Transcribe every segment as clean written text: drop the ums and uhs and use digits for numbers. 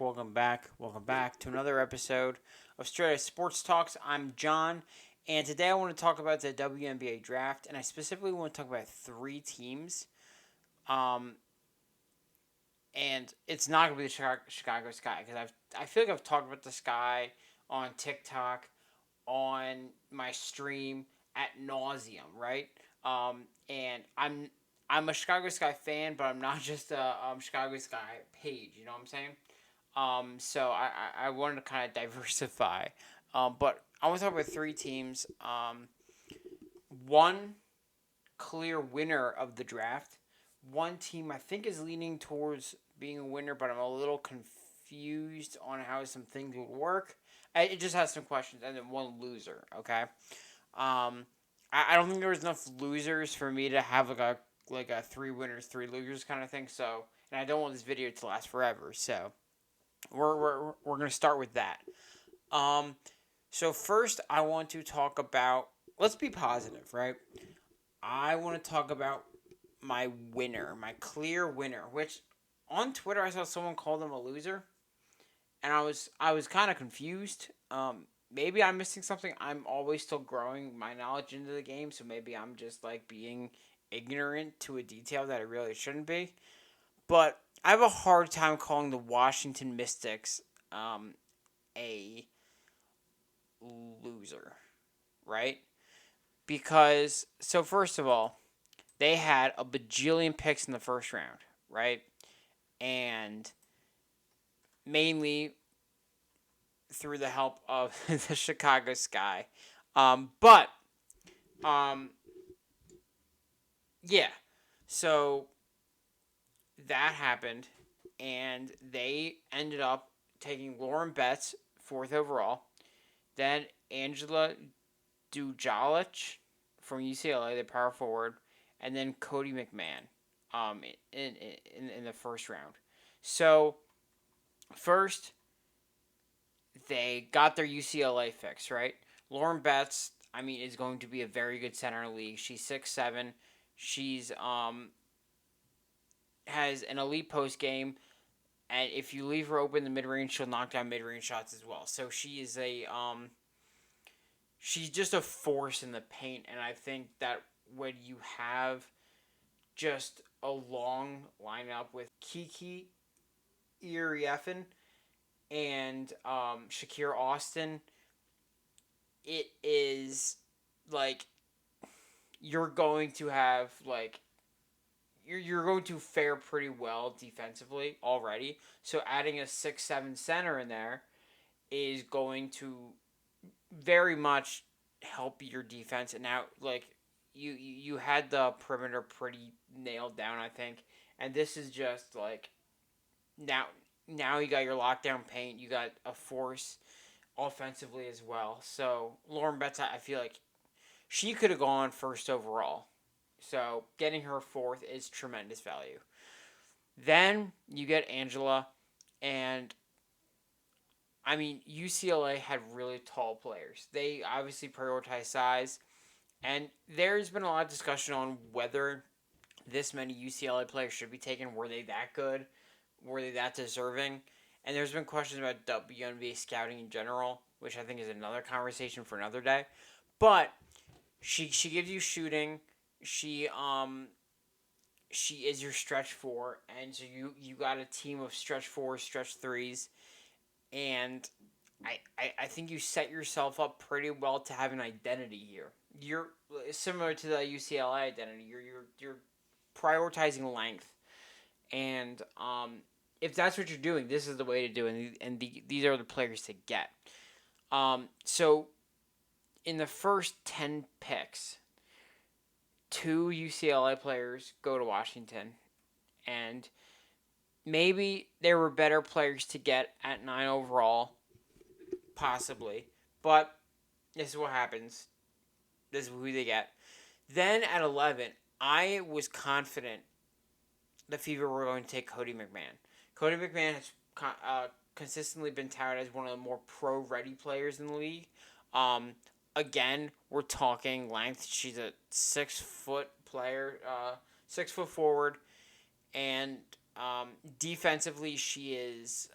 welcome back to another episode of Straight Out Sports Talks. I'm John, and today I want to talk about the WNBA draft, and I specifically want to talk about three teams. Um, and it's not going to be the Chicago Sky because I feel like I've talked about the Sky on TikTok, on my stream at nauseum, right? And I'm a Chicago Sky fan, but I'm not just a Chicago Sky page. You know what I'm saying? So I wanted to kind of diversify. But I want to talk about three teams. One clear winner of the draft. One team I think is leaning towards being a winner, but I'm a little confused on how some things would work. It just has some questions, and then one loser. Okay. I don't think there was enough losers for me to have like a three winners, three losers kind of thing. So, and I don't want this video to last forever. So, we're gonna start with that. Um, so first, I want to talk about. Let's be positive, right? I want to talk about my winner, my clear winner. Which on Twitter I saw someone call them a loser, and I was kind of confused. Maybe I'm missing something. I'm always still growing my knowledge into the game, so maybe I'm just like being ignorant to a detail that I really shouldn't be. But I have a hard time calling the Washington Mystics a loser, right? Because, so first of all, they had a bajillion picks in the first round, right? And mainly through the help of the Chicago Sky. But, um, yeah. So that happened, and they ended up taking Lauren Betts, fourth overall, then Angela Dujalich from UCLA, the power forward, and then Cody McMahon in the first round. So, first, they got their UCLA fix, right? Lauren Betts, I mean, is going to be a very good center in the league. She's 6'7". She's has an elite post game, and if you leave her open in the mid range, she'll knock down mid range shots as well. So she is she's just a force in the paint, and I think that when you have just a long lineup with Kiki Iriefin and Shakir Austin, it is like you're going to have like you're going to fare pretty well defensively already. So adding a 6'7" center in there is going to very much help your defense. And now, like you had the perimeter pretty nailed down, I think, and this is just like now you got your lockdown paint. You got a force offensively as well. So Lauren Betts, I feel like she could have gone first overall. So getting her fourth is tremendous value. Then you get Angela, and I mean, UCLA had really tall players. They obviously prioritize size, and there's been a lot of discussion on whether this many UCLA players should be taken. Were they that good? Were they that deserving? And there's been questions about WNBA scouting in general, which I think is another conversation for another day. But she gives you shooting. She is your stretch four, and so you got a team of stretch fours, stretch threes, and I think you set yourself up pretty well to have an identity here. You're similar to the UCLA identity. You're prioritizing length, and if that's what you're doing, this is the way to do it, and these are the players to get. So in the first 10 picks, two UCLA players go to Washington, and maybe there were better players to get at 9 overall, possibly, but this is what happens. This is who they get. Then at 11, I was confident the Fever were going to take Cody McMahon. Cody McMahon has consistently been touted as one of the more pro-ready players in the league. Again, we're talking length. She's a 6 foot player, 6 foot forward, and Defensively, she is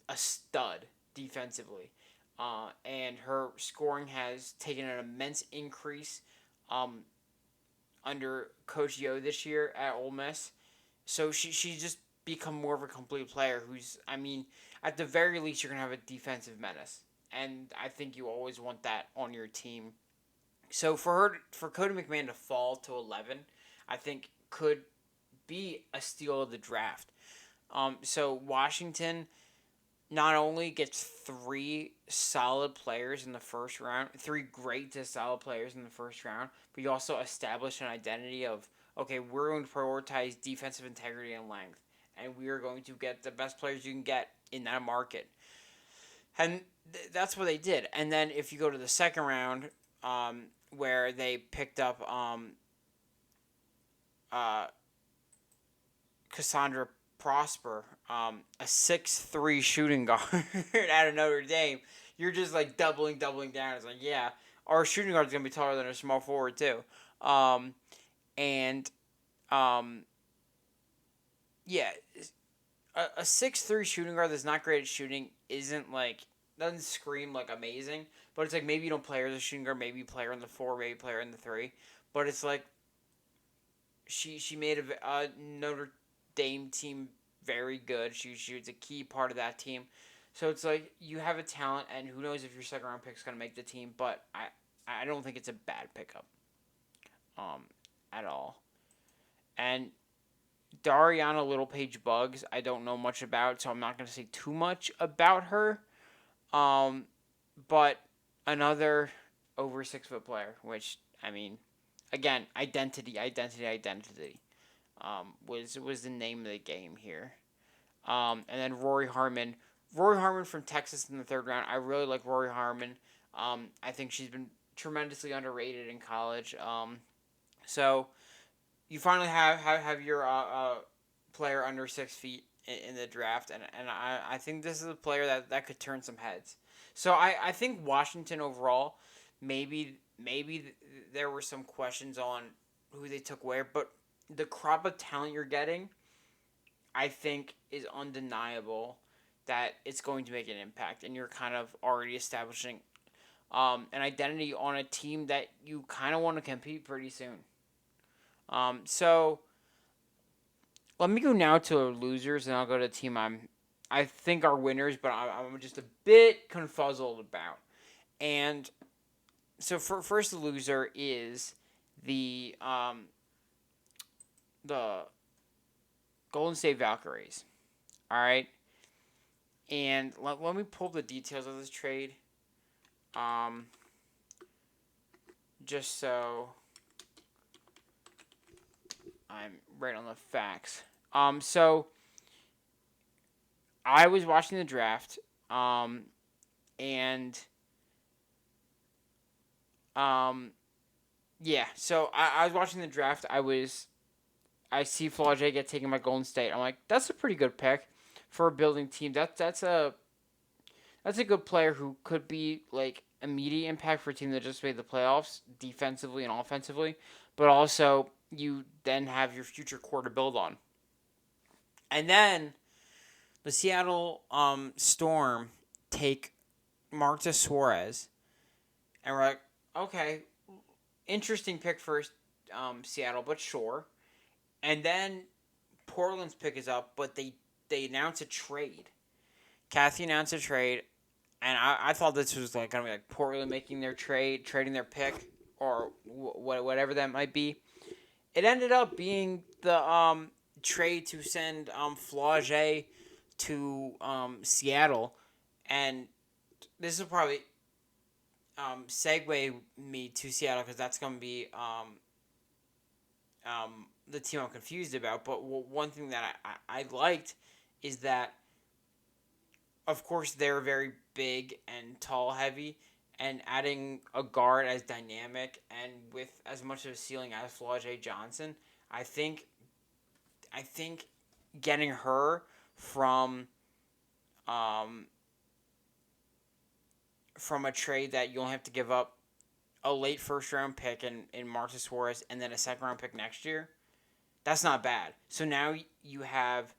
a stud defensively. And her scoring has taken an immense increase um, under Coach Yo this year at Ole Miss. So she's just become more of a complete player who's, I mean, at the very least, you're going to have a defensive menace. And I think you always want that on your team. So for Cody McMahon to fall to 11, I think could be a steal of the draft. So Washington not only gets three solid players in the first round, three great to solid players in the first round, but you also establish an identity of, okay, we're going to prioritize defensive integrity and length, and we are going to get the best players you can get in that market. And that's what they did. And then if you go to the second round, where they picked up uh, Cassandra Prosper, a 6'3" shooting guard out of Notre Dame, you're just like doubling down. It's like, yeah, our shooting guard is gonna be taller than a small forward too, and yeah, a 6'3" shooting guard that's not great at shooting isn't like, doesn't scream like amazing, but it's like maybe you don't play her as a shooting guard, maybe you play her in the 4, maybe play her in the 3, but it's like she made a Notre Dame team very good. She was a key part of that team. So it's like you have a talent, and who knows if your second round pick is gonna make the team. But I don't think it's a bad pickup, um, at all. And Dariana Littlepage Bugs, I don't know much about, so I'm not gonna say too much about her. Um, but another over 6 foot player, which I mean, again, identity. Was the name of the game here. And then Rory Harmon. Rory Harmon from Texas in the third round. I really like Rory Harmon. I think she's been tremendously underrated in college. So you finally have your player under 6 feet in the draft, and I think this is a player that could turn some heads. So I think Washington overall, maybe there were some questions on who they took where, but the crop of talent you're getting, I think, is undeniable that it's going to make an impact, and you're kind of already establishing an identity on a team that you kind of want to compete pretty soon. So let me go now to losers, and I'll go to a team I think are winners, but I'm just a bit confuzzled about. And so for first, the loser is the Golden State Valkyries. All right, and let me pull the details of this trade. Um, just so I'm right on the facts. So I was watching the draft, and yeah. So I was watching the draft. I see Flau'jae get taken by Golden State. I'm like, that's a pretty good pick for a building team. That's a good player who could be like immediate impact for a team that just made the playoffs defensively and offensively, but also you then have your future core to build on. And then the Seattle Storm take Marta Suarez, and we're like, okay, interesting pick for Seattle, but sure. And then Portland's pick is up, but they announce a trade. Kathy announced a trade, and I thought this was like gonna be like Portland making their trading their pick, or whatever that might be. It ended up being the trade to send Flau'jae to Seattle, and this will probably segue me to Seattle because that's gonna be the team I'm confused about. But one thing that I liked is that, of course, they're very big and tall heavy, and adding a guard as dynamic and with as much of a ceiling as Flau'jae Johnson, I think I think getting her um from a trade that you only have to give up a late first round pick in Marcus Suarez and then a second round pick next year, That's not bad. So now you have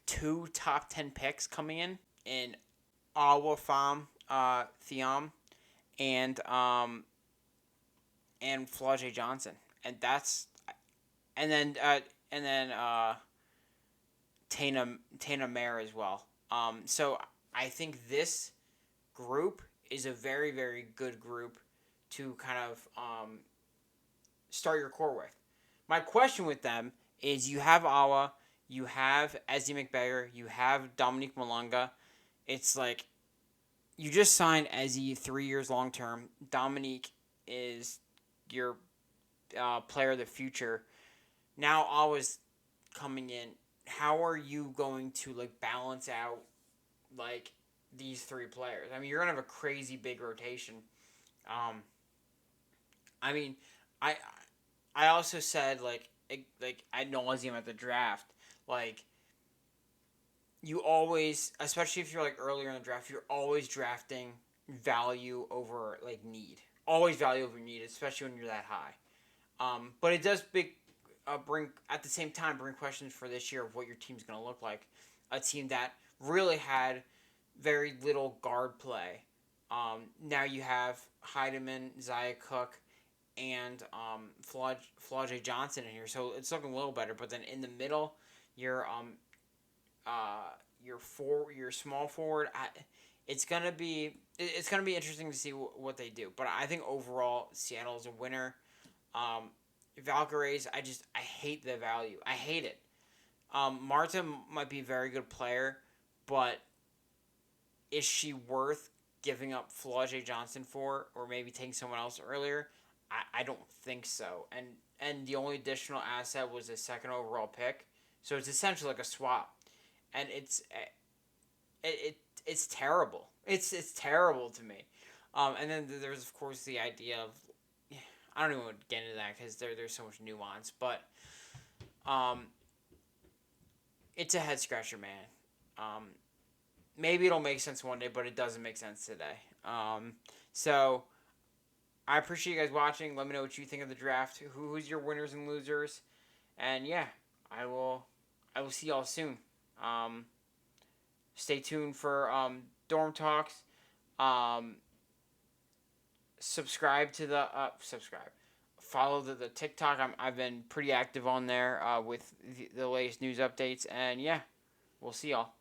two top 10 picks coming in Awa Pham Thiam and Flau'jae Johnson, and that's and then Tana Mare as well. So I think this group is a very, very good group to kind of start your core with. My question with them is you have Awa, you have Ezzy McBayer, you have Dominique Malunga. It's like you just signed Ezzy 3 years long term. Dominique is your player of the future. Now Awa's coming in. How are you going to like balance out like these three players? I mean, you're gonna have a crazy big rotation. Um, I mean, I I also said like ad nauseum at the draft, like you always, especially if you're like earlier in the draft, you're always drafting value over like need. Always value over need, especially when you're that high. But it does bring at the same time bring questions for this year of what your team's going to look like. A team that really had very little guard play. Now you have Heidemann, Zaya Cook, and Flau'jae Johnson in here, so it's looking a little better. But then in the middle, your your small forward. It's gonna be interesting to see what they do. But I think overall Seattle's a winner. Valkyries, I hate the value. I hate it. Marta might be a very good player, but is she worth giving up Flau'jae Johnson for, or maybe taking someone else earlier? I don't think so. And the only additional asset was a second overall pick, so it's essentially like a swap, and it's terrible. It's terrible to me. And then there's of course the idea of I don't even want to get into that because there's so much nuance, but it's a head scratcher, man. Maybe it'll make sense one day, but it doesn't make sense today. So I appreciate you guys watching. Let me know what you think of the draft. Who's your winners and losers? And yeah, I will see y'all soon. Stay tuned for Dorm Talks. Subscribe to the subscribe. Follow the TikTok. I've been pretty active on there with the latest news updates. And yeah, we'll see y'all.